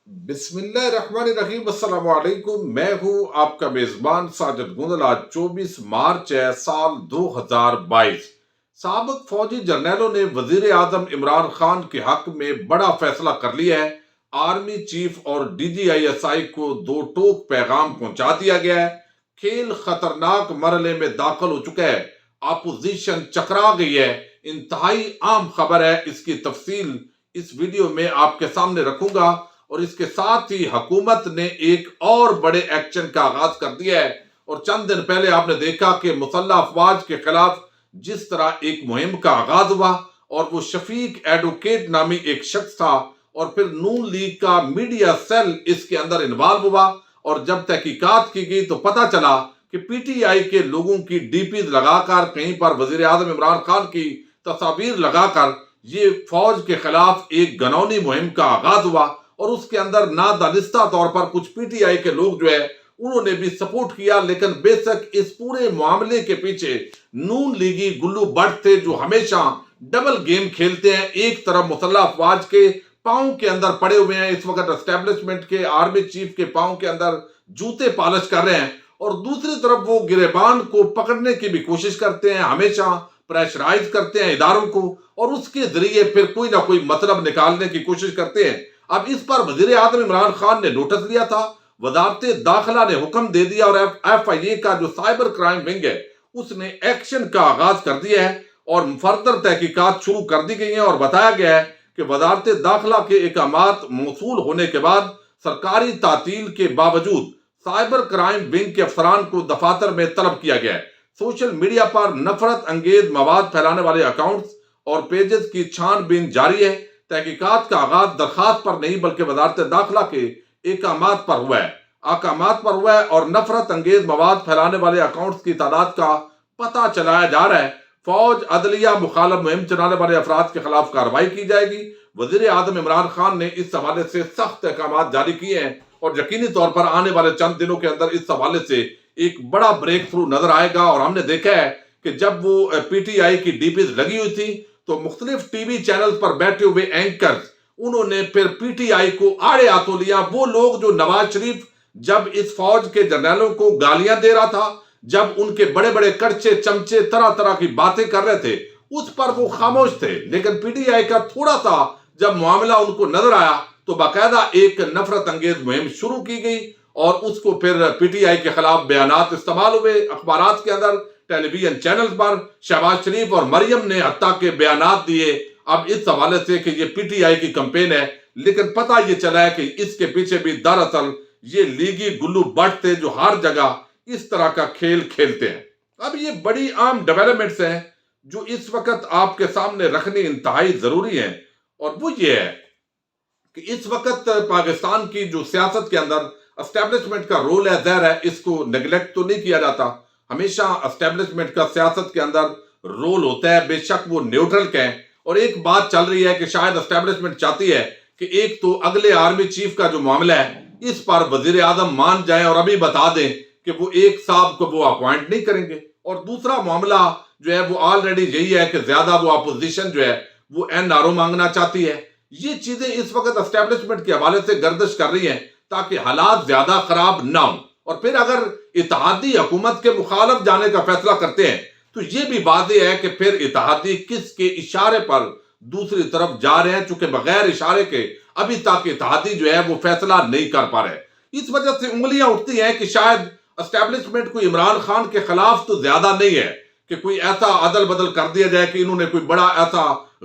بسم اللہ الرحمن الرحیم۔ السلام علیکم، میں ہوں آپ کا میزبان ساجد گندل۔ آج 24 مارچ ہے، سال 2022۔ سابق فوجی جرنیلوں نے وزیر اعظم عمران خان کے حق میں بڑا فیصلہ کر لیا ہے۔ آرمی چیف اور DGISI کو دو ٹوک پیغام پہنچا دیا گیا ہے۔ کھیل خطرناک مرحلے میں داخل ہو چکا ہے، اپوزیشن چکرا گئی ہے۔ انتہائی عام خبر ہے، اس کی تفصیل اس ویڈیو میں آپ کے سامنے رکھوں گا، اور اس کے ساتھ ہی حکومت نے ایک اور بڑے ایکشن کا آغاز کر دیا ہے۔ اور چند دن پہلے آپ نے دیکھا کہ مسلح افواج کے خلاف جس طرح ایک مہم کا آغاز ہوا، اور وہ شفیق ایڈوکیٹ نامی ایک شخص تھا، اور پھر نون لیگ کا میڈیا سیل اس کے اندر انوالو ہوا، اور جب تحقیقات کی گئی تو پتہ چلا کہ PTI کے لوگوں کی DPs لگا کر، کہیں پر وزیر اعظم عمران خان کی تصاویر لگا کر یہ فوج کے خلاف ایک گھناؤنی مہم کا آغاز ہوا۔ اور اس کے اندر نادانستہ طور پر کچھ PTI کے لوگ جو ہے انہوں نے بھی سپورٹ کیا، لیکن بے شک اس پورے معاملے کے پیچھے نون لیگی گلو بٹ تھے، جو ہمیشہ ڈبل گیم کھیلتے ہیں۔ ایک طرف مسلح افواج کے پاؤں کے اندر پڑے ہوئے ہیں، اس وقت اسٹیبلشمنٹ کے آرمی چیف کے پاؤں کے اندر جوتے پالش کر رہے ہیں، اور دوسری طرف وہ گریبان کو پکڑنے کی بھی کوشش کرتے ہیں، ہمیشہ پریشرائز کرتے ہیں اداروں کو، اور اس کے ذریعے پھر کوئی نہ کوئی مطلب نکالنے کی کوشش کرتے ہیں۔ اب اس پر وزیر اعظم عمران خان نے نوٹس لیا تھا، وزارت داخلہ نے حکم دے دیا، اور FIA کا جو سائبر کرائم ونگ ہے اس نے ایکشن کا آغاز کر دیا ہے، اور فردر تحقیقات شروع کر دی گئی ہیں، اور بتایا گیا ہے کہ وزارت داخلہ کے احکامات موصول ہونے کے بعد سرکاری تعطیل کے باوجود سائبر کرائم ونگ کے افسران کو دفاتر میں طلب کیا گیا ہے۔ سوشل میڈیا پر نفرت انگیز مواد پھیلانے والے اکاؤنٹس اور پیجز کی چھان بین جاری ہے۔ تحقیقات کا آغاز درخواست پر نہیں بلکہ وزارت داخلہ کے احکامات پر ہوا ہے، اور نفرت انگیز مواد پھیلانے والے اکاؤنٹس کی تعداد کا پتہ چلایا جا رہا ہے۔ فوج، عدلیہ، مخالف مہم چلانے والے افراد کے خلاف کارروائی کی جائے گی۔ وزیر اعظم عمران خان نے اس حوالے سے سخت احکامات جاری کیے ہیں، اور یقینی طور پر آنے والے چند دنوں کے اندر اس حوالے سے ایک بڑا بریک تھرو نظر آئے گا۔ اور ہم نے دیکھا ہے کہ جب وہ PTI کی DPs لگی ہوئی تھی تو مختلف ٹی وی چینل پر بیٹھے ہوئے اینکرز انہوں نے پھر PTI کو آڑے ہاتھوں لیا۔ وہ لوگ جو نواز شریف جب اس فوج کے جرنیلوں کو گالیاں دے رہا تھا، جب ان کے بڑے بڑے کڑچے چمچے طرح طرح کی باتیں کر رہے تھے، اس پر وہ خاموش تھے، لیکن PTI کا تھوڑا سا جب معاملہ ان کو نظر آیا تو باقاعدہ ایک نفرت انگیز مہم شروع کی گئی، اور اس کو پھر PTI کے خلاف بیانات استعمال ہوئے، اخبارات کے اندر، ٹیلی ویژن چینلز پر۔ شہباز شریف اور مریم نے حتیٰ کہ بیانات دیے اب اس حوالے سے کہ یہ PTI کی کمپین ہے، لیکن پتہ یہ چلا ہے کہ اس کے پیچھے بھی دراصل یہ لیگی گلو بٹ تھے، جو ہر جگہ اس طرح کا کھیل کھیلتے ہیں۔ اب یہ بڑی عام ڈیولپمنٹس ہیں جو اس وقت آپ کے سامنے رکھنی انتہائی ضروری ہیں، اور وہ یہ ہے کہ اس وقت پاکستان کی جو سیاست کے اندر اسٹیبلشمنٹ کا رول ہے، ظاہر ہے اس کو نیگلیکٹ تو نہیں کیا جاتا۔ ہمیشہ اسٹیبلشمنٹ کا سیاست کے اندر رول ہوتا ہے، بے شک وہ نیوٹرل کا ہے۔ اور ایک بات چل رہی ہے کہ شاید اسٹیبلشمنٹ چاہتی ہے کہ ایک تو اگلے آرمی چیف کا جو معاملہ ہے اس پر وزیر اعظم مان جائیں اور ابھی بتا دیں کہ وہ ایک صاحب کو وہ اپوائنٹ نہیں کریں گے، اور دوسرا معاملہ جو ہے وہ آلریڈی یہی ہے کہ زیادہ وہ اپوزیشن جو ہے وہ NRO مانگنا چاہتی ہے۔ یہ چیزیں اس وقت اسٹیبلشمنٹ کے حوالے سے گردش کر رہی ہیں تاکہ حالات زیادہ خراب نہ ہوں، اور پھر اگر اتحادی حکومت کے مخالف جانے کا فیصلہ کرتے ہیں تو یہ بھی واضح ہے کہ پھر اتحادی کس کے اشارے پر دوسری طرف جا رہے ہیں، چونکہ بغیر اشارے کے ابھی تک اتحادی جو ہے وہ فیصلہ نہیں کر پا رہے۔ اس وجہ سے انگلیاں اٹھتی ہیں کہ شاید اسٹیبلشمنٹ کوئی عمران خان کے خلاف تو زیادہ نہیں ہے کہ کوئی ایسا عدل بدل کر دیا جائے کہ انہوں نے کوئی بڑا ایسا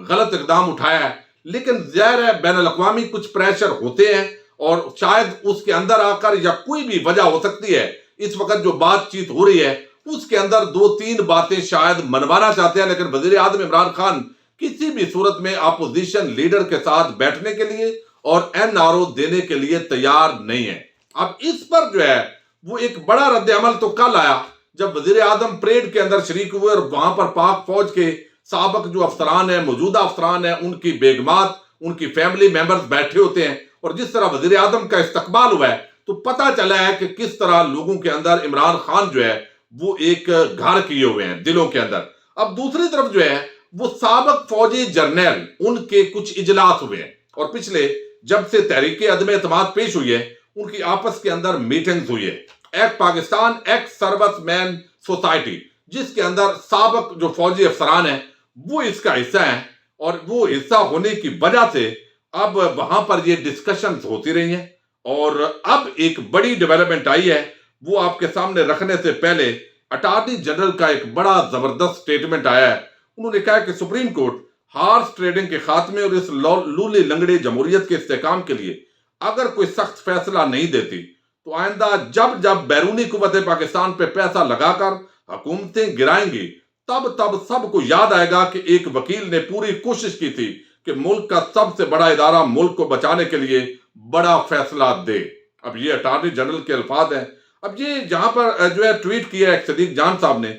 غلط اقدام اٹھایا ہے، لیکن ظاہر ہے بین الاقوامی کچھ پریشر ہوتے ہیں، اور شاید اس کے اندر آ کر یا کوئی بھی وجہ ہو سکتی ہے، اس وقت جو بات چیت ہو رہی ہے اس کے اندر دو تین باتیں شاید منوانا چاہتے ہیں، لیکن وزیر اعظم عمران خان کسی بھی صورت میں اپوزیشن لیڈر کے ساتھ بیٹھنے کے لیے اور NRO دینے کے لیے تیار نہیں ہے۔ اب اس پر جو ہے وہ ایک بڑا رد عمل تو کل آیا جب وزیر اعظم پریڈ کے اندر شریک ہوئے، اور وہاں پر پاک فوج کے سابق جو افسران ہیں، موجودہ افسران ہیں، ان کی بیگمات، ان کی فیملی ممبرز بیٹھے ہوتے ہیں، اور جس طرح وزیر اعظم کا استقبال ہوا ہے تو پتہ چلا ہے کہ کس طرح لوگوں کے اندر عمران خان جو ہے وہ ایک گھر کیے ہوئے ہیں دلوں کے اندر۔ اب دوسری طرف جو ہے وہ سابق فوجی جرنیل، ان کے کچھ اجلاس ہوئے ہیں، اور پچھلے جب سے تحریک عدم اعتماد پیش ہوئی ہے ان کی آپس کے اندر میٹنگز ہوئی ہے. ایک پاکستان ایک سروس مین سوسائٹی جس کے اندر سابق جو فوجی افسران ہیں وہ اس کا حصہ ہیں، اور وہ حصہ ہونے کی وجہ سے اب وہاں پر یہ ڈسکشنز ہوتی رہی ہیں. اور اب ایک بڑی ڈیولپمنٹ آئی ہے، وہ آپ کے سامنے رکھنے سے پہلے اٹارنی جنرل کا ایک بڑا زبردست سٹیٹمنٹ آیا ہے. انہوں نے کہا کہ سپریم کورٹ ہارس ٹریڈنگ کے خاتمے اور اس لولی لنگڑے جمہوریت کے استحکام کے لیے اگر کوئی سخت فیصلہ نہیں دیتی تو آئندہ جب جب بیرونی قوتیں پاکستان پہ پیسہ لگا کر حکومتیں گرائیں گی تب سب کو یاد آئے گا کہ ایک وکیل نے پوری کوشش کی تھی کہ ملک کا سب سے بڑا ادارہ ملک کو بچانے کے لیے بڑا فیصلہ دے. اب یہ اٹارنی جنرل کے الفاظ ہیں. اب یہ جہاں پر جو ہے ٹویٹ کیا ہے صدیق جان صاحب نے،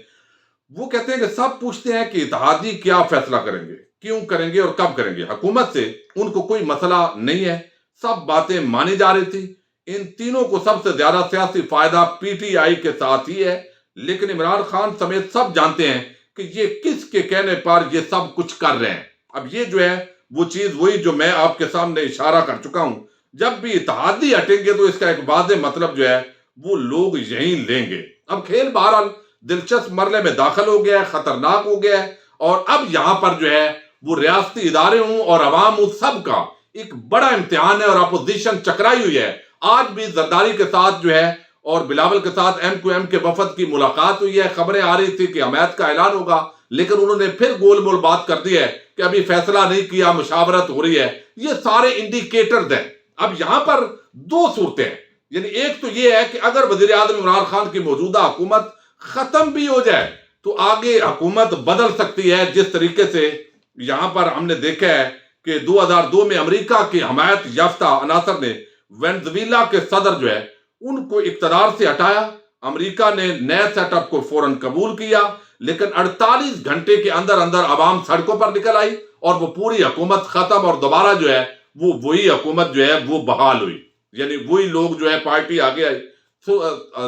وہ کہتے ہیں کہ سب پوچھتے ہیں کہ اتحادی کیا فیصلہ کریں گے، کیوں کریں گے اور کب کریں گے. حکومت سے ان کو کوئی مسئلہ نہیں ہے، سب باتیں مانی جا رہی تھی. ان تینوں کو سب سے زیادہ سیاسی فائدہ پی ٹی آئی کے ساتھ ہی ہے، لیکن عمران خان سمیت سب جانتے ہیں کہ یہ کس کے کہنے پر یہ سب کچھ کر رہے ہیں. اب یہ جو ہے وہ چیز وہی جو میں آپ کے سامنے اشارہ کر چکا ہوں، جب بھی اتحادی ہٹیں گے تو اس کا ایک واضح مطلب جو ہے وہ لوگ یہیں لیں گے. اب کھیل بہرحال دلچسپ مرحلے میں داخل ہو گیا ہے، خطرناک ہو گیا ہے، اور اب یہاں پر جو ہے وہ ریاستی ادارے ہوں اور عوام ہوں، سب کا ایک بڑا امتحان ہے اور اپوزیشن چکرائی ہوئی ہے. آج بھی زرداری کے ساتھ جو ہے اور بلاول کے ساتھ ایم کیو ایم کے وفد کی ملاقات ہوئی ہے. خبریں آ رہی تھی کہ حمایت کا اعلان ہوگا، لیکن انہوں نے پھر گول مول بات کر دی ہے کہ ابھی فیصلہ نہیں کیا، مشاورت ہو رہی ہے. یہ سارے انڈیکیٹرز ہیں. اب یہاں پر دو صورتیں ہیں، یعنی ایک تو یہ ہے کہ اگر وزیر اعظم عمران خان کی موجودہ حکومت ختم بھی ہو جائے تو آگے حکومت بدل سکتی ہے، جس طریقے سے یہاں پر ہم نے دیکھا ہے کہ 2002 میں امریکہ کی حمایت یافتہ عناصر نے وینزویلا کے صدر جو ہے ان کو اقتدار سے ہٹایا. امریکہ نے نئے سیٹ اپ کو فوراً قبول کیا، لیکن 48 گھنٹے کے اندر عوام سڑکوں پر نکل آئی اور وہ پوری حکومت ختم، اور دوبارہ جو ہے وہی حکومت جو ہے وہ بحال ہوئی. یعنی وہی لوگ جو ہے پارٹی آگے آئی.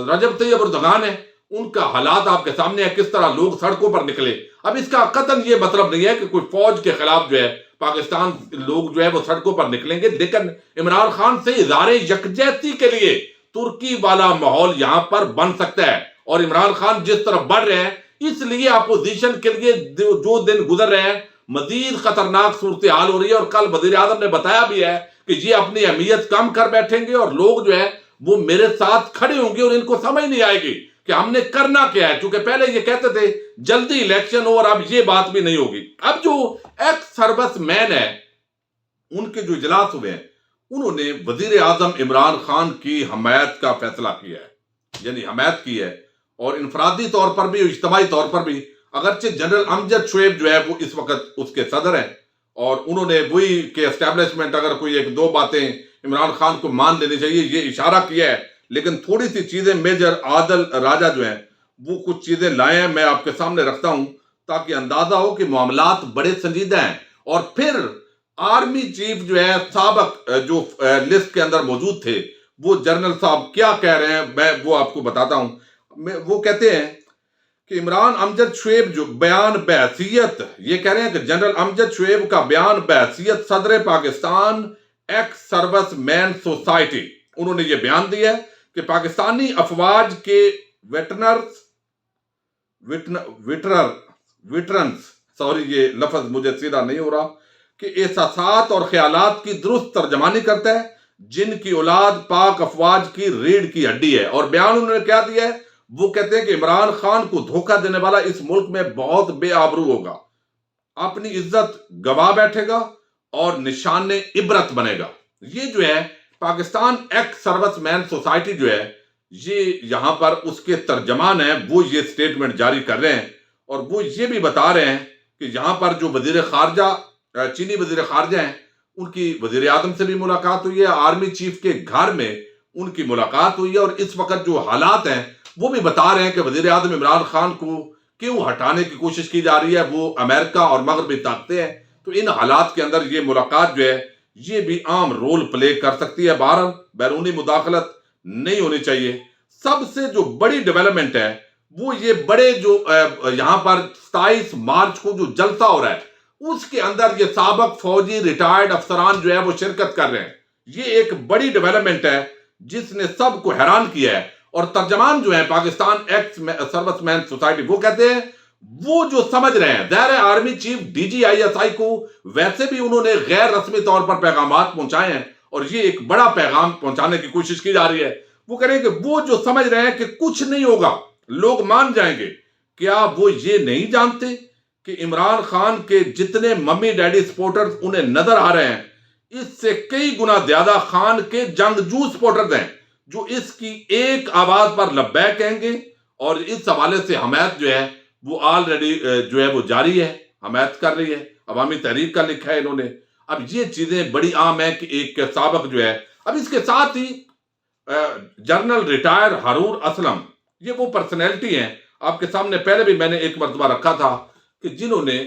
رجب طیب اردگان ہے، ان کا حالات آپ کے سامنے ہے، کس طرح لوگ سڑکوں پر نکلے. اب اس کا قطعاً یہ مطلب نہیں ہے کہ کوئی فوج کے خلاف جو ہے پاکستان لوگ جو ہے وہ سڑکوں پر نکلیں گے، لیکن عمران خان سے اظہار یکجہتی کے لیے ترکی والا ماحول یہاں پر بن سکتا ہے. اور عمران خان جس طرف بڑھ رہے ہیں اس لیے اپوزیشن کے لیے جو دن گزر رہے ہیں مزید خطرناک صورتحال ہو رہی ہے. اور کل وزیر اعظم نے بتایا بھی ہے کہ یہ اپنی اہمیت کم کر بیٹھیں گے اور لوگ جو ہے وہ میرے ساتھ کھڑے ہوں گے اور ان کو سمجھ نہیں آئے گی کہ ہم نے کرنا کیا ہے. چونکہ پہلے یہ کہتے تھے جلدی الیکشن ہو، اور اب یہ بات بھی نہیں ہوگی. اب جو ایکس سروس مین ہے ان کے جو اجلاس ہوئے ہیں انہوں نے وزیر اعظم عمران خان کی حمایت کا فیصلہ کیا ہے، یعنی حمایت کی ہے، اور انفرادی طور پر بھی اجتماعی طور پر بھی. اگرچہ جنرل امجد شعیب جو ہے وہ اس وقت اس کے صدر ہیں اور انہوں نے وہی کہ اسٹیبلشمنٹ اگر کوئی ایک دو باتیں عمران خان کو مان لینی چاہیے یہ اشارہ کیا ہے، لیکن تھوڑی سی چیزیں میجر عادل راجہ جو ہیں وہ کچھ چیزیں لائے ہیں، میں آپ کے سامنے رکھتا ہوں تاکہ اندازہ ہو کہ معاملات بڑے سنجیدہ ہیں. اور پھر آرمی چیف جو ہے سابق جو لسٹ کے اندر موجود تھے وہ جنرل صاحب کیا کہہ رہے ہیں میں وہ آپ کو بتاتا ہوں. وہ کہتے ہیں کہ عمران امجد شعیب جو بیان بحیثیت، یہ کہہ رہے ہیں کہ جنرل امجد شعیب کا بیان بحیثیت صدر پاکستان ایکس سروس مین سوسائٹی، انہوں نے یہ بیان دیا ہے کہ پاکستانی افواج کے یہ لفظ مجھے سیدھا نہیں ہو رہا، کہ احساسات اور خیالات کی درست ترجمانی کرتا ہے، جن کی اولاد پاک افواج کی ریڑھ کی ہڈی ہے. اور بیان انہوں نے کیا دیا ہے، وہ کہتے ہیں کہ عمران خان کو دھوکہ دینے والا اس ملک میں بہت بے آبرو ہوگا، اپنی عزت گوا بیٹھے گا اور نشان عبرت بنے گا. یہ جو ہے پاکستان ایکس سروس مین سوسائٹی جو ہے یہ یہاں پر اس کے ترجمان ہیں، وہ یہ سٹیٹمنٹ جاری کر رہے ہیں اور وہ یہ بھی بتا رہے ہیں کہ یہاں پر جو وزیر خارجہ چینی وزیر خارجہ ہیں ان کی وزیر اعظم سے بھی ملاقات ہوئی ہے، آرمی چیف کے گھر میں ان کی ملاقات ہوئی ہے. اور اس وقت جو حالات ہیں وہ بھی بتا رہے ہیں کہ وزیر اعظم عمران خان کو کیوں ہٹانے کی کوشش کی جا رہی ہے، وہ امریکہ اور مغربی طاقتیں ہیں. تو ان حالات کے اندر یہ ملاقات جو ہے یہ بھی عام رول پلے کر سکتی ہے. بہرحال بیرونی مداخلت نہیں ہونی چاہیے. سب سے جو بڑی ڈیولپمنٹ ہے وہ یہ بڑے جو یہاں پر 27 مارچ کو جو جلسہ ہو رہا ہے اس کے اندر یہ سابق فوجی ریٹائرڈ افسران جو ہے وہ شرکت کر رہے ہیں. یہ ایک بڑی ڈیولپمنٹ ہے جس نے سب کو حیران کیا ہے. اور ترجمان جو ہیں پاکستان ایکس سروس مین سوسائٹی، وہ کہتے ہیں وہ جو سمجھ رہے ہیں، ظاہر ہے army chief D G I S I کو ویسے بھی انہوں نے غیر رسمی طور پر پیغامات پہنچائے ہیں اور یہ ایک بڑا پیغام پہنچانے کی کوشش کی جا رہی ہے. وہ کہہ رہے ہیں کہ وہ جو سمجھ رہے ہیں کہ کچھ نہیں ہوگا، لوگ مان جائیں گے، کیا وہ یہ نہیں جانتے کہ عمران خان کے جتنے ممی ڈیڈی سپورٹرز انہیں نظر آ رہے ہیں، اس سے کئی گنا زیادہ خان کے جنگجو سپورٹرز ہیں جو اس کی ایک آواز پر لبیک کہیں گے. اور اس حوالے سے حمایت جو ہے وہ آلریڈی جو ہے وہ جاری ہے، حمایت کر رہی ہے، عوامی تحریک کا لکھا ہے انہوں نے. اب یہ چیزیں بڑی عام ہیں کہ ایک سابق جو ہے، اب اس کے ساتھ ہی جنرل ریٹائر ہارون اسلم، یہ وہ پرسنالٹی ہیں آپ کے سامنے پہلے بھی میں نے ایک مرتبہ رکھا تھا کہ جنہوں نے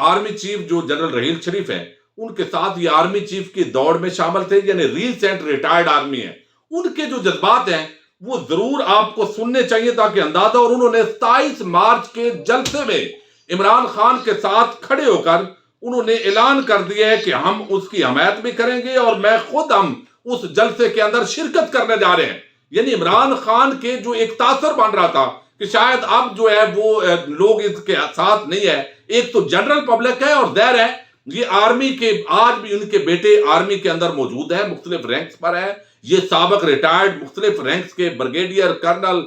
آرمی چیف جو جنرل رحیل شریف ہیں ان کے ساتھ یہ آرمی چیف کی دوڑ میں شامل تھے، یعنی ریسنٹ ریٹائرڈ آرمی ہیں. ان کے جو جذبات ہیں وہ ضرور آپ کو سننے چاہیے تاکہ اندازہ. اور انہوں نے 27 مارچ کے جلسے میں عمران خان کے ساتھ کھڑے ہو کر انہوں نے اعلان کر دیا ہے کہ ہم اس کی حمایت بھی کریں گے اور میں خود ہم اس جلسے کے اندر شرکت کرنے جا رہے ہیں. یعنی عمران خان کے جو ایک تاثر بن رہا تھا کہ شاید اب جو ہے وہ لوگ اس کے ساتھ نہیں ہے، ایک تو جنرل پبلک ہے اور ظاہر ہے یہ آرمی کے آج بھی ان کے بیٹے آرمی کے اندر موجود ہیں، مختلف رینکس پر ہے. یہ سابق ریٹائرڈ مختلف رینکس کے بریگیڈیئر، کرنل،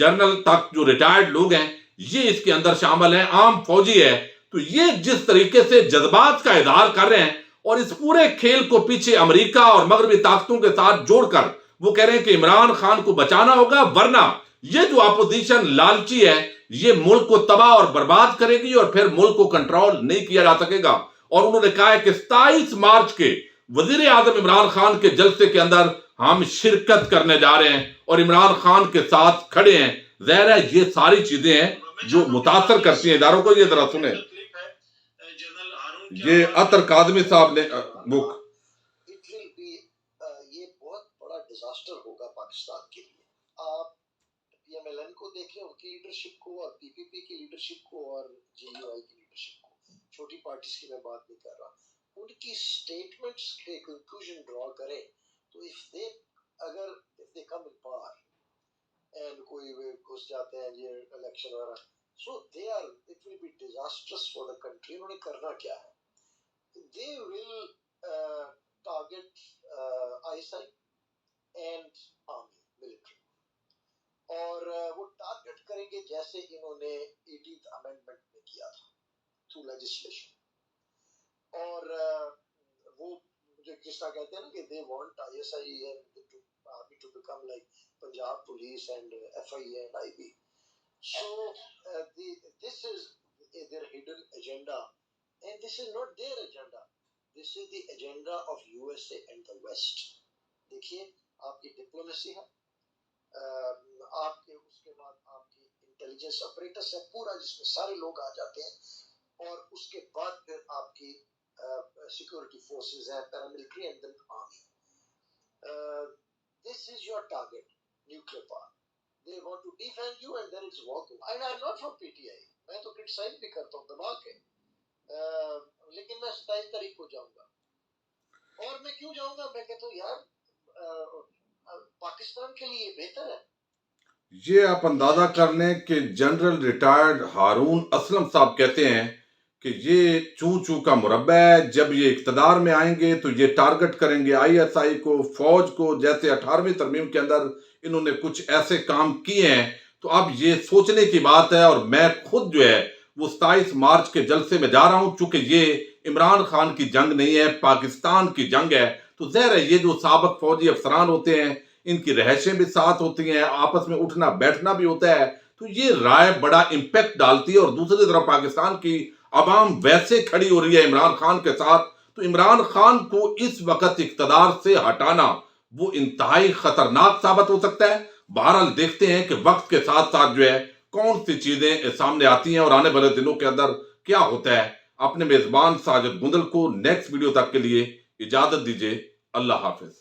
جنرل تک جو ریٹائرڈ لوگ ہیں یہ اس کے اندر شامل ہیں، عام فوجی ہے. تو یہ جس طریقے سے جذبات کا اظہار کر رہے ہیں اور اس پورے کھیل کو پیچھے امریکہ اور مغربی طاقتوں کے ساتھ جوڑ کر وہ کہہ رہے ہیں کہ عمران خان کو بچانا ہوگا، ورنہ یہ جو اپوزیشن لالچی ہے یہ ملک کو تباہ اور برباد کرے گی اور پھر ملک کو کنٹرول نہیں کیا جا سکے گا. اور انہوں نے کہا ہے کہ 27 مارچ کے وزیر اعظم عمران خان کے جلسے کے اندر ہم شرکت کرنے جا رہے ہیں اور عمران خان کے ساتھ کھڑے ہیں. ظاہر ہے یہ ساری چیزیں ہیں جو متاثر کرتی ہیں اداروں کو. یہ ذرا سنیں، یہ عطر کاظمی صاحب نے بک. یہ بہت بڑا ڈیزاسٹر ہوگا پاکستان کے لیے. آپ پی ایم ایل این کو دیکھیں، ان کی لیڈرشپ کو، اور پی پی پی کی لیڈرشپ کو، اور جے یو آئی کی لیڈرشپ کو. چھوٹی پارٹیز کی میں بات نہیں کر رہا. ان کی سٹیٹمنٹس کے کنکلوژن ڈرا کریں تو اگر they come in power and کوئی گھس جاتے ہیں یہ الیکشن وغیرہ، so it will be disastrous for the country. انہوں نے کرنا کیا ہے؟ They will target ISI and army, military. اور وہ ٹارگٹ کریں گے جیسے انہوں نے 18th amendment میں کیا تھا through legislation. اور وہ جس طرح کہتے ہیں نا کہ they want ISI and army to become like Punjab police and FIA and IB. So this is their hidden agenda, and this is not their agenda. This is the agenda of USA and the West. دیکھیے آپ کی diplomacy ہے، آپ کے اس کے بعد آپ کی انٹیلیجنس اپریٹس ہے پورا جس میں سارے لوگ آ جاتے ہیں، اور اس کے بعد پھر آپ کی سیکورٹی فورسز ہیں، paramilitary and then army. This is your target, nuclear power. They want to defend you and then it's war. And I'm not from PTI. میں تو criticize بھی کرتا ہوں دبا کے، لیکن میں 27 تاریخ کو جاؤں گا. اور میں کیوں جاؤں گا؟ میں کہتا ہوں یار پاکستان کے لیے بہتر ہے. یہ آپ اندازہ کر لیں کہ جنرل ریٹائرڈ ہارون اسلم صاحب کہتے ہیں کہ یہ چوں چوں کا مربع ہے. جب یہ اقتدار میں آئیں گے تو یہ ٹارگٹ کریں گے آئی ایس آئی کو، فوج کو. جیسے 18ویں ترمیم کے اندر انہوں نے کچھ ایسے کام کیے ہیں. تو اب یہ سوچنے کی بات ہے. اور میں خود جو ہے وہ 27 مارچ کے جلسے میں جا رہا ہوں، چونکہ یہ عمران خان کی جنگ نہیں ہے، پاکستان کی جنگ ہے. تو ظاہر ہے یہ جو سابق فوجی افسران ہوتے ہیں ان کی رہائشیں بھی ساتھ ہوتی ہیں، آپس میں اٹھنا بیٹھنا بھی ہوتا ہے. تو یہ رائے بڑا امپیکٹ ڈالتی ہے. اور دوسری طرف پاکستان کی عوام ویسے کھڑی ہو رہی ہے عمران خان کے ساتھ. تو عمران خان کو اس وقت اقتدار سے ہٹانا وہ انتہائی خطرناک ثابت ہو سکتا ہے. بہرحال دیکھتے ہیں کہ وقت کے ساتھ ساتھ جو ہے کون سی چیزیں سامنے آتی ہیں اور آنے والے دنوں کے اندر کیا ہوتا ہے. اپنے میزبان ساجد گندل کو نیکسٹ ویڈیو تک کے لیے اجازت دیجیے. اللہ حافظ.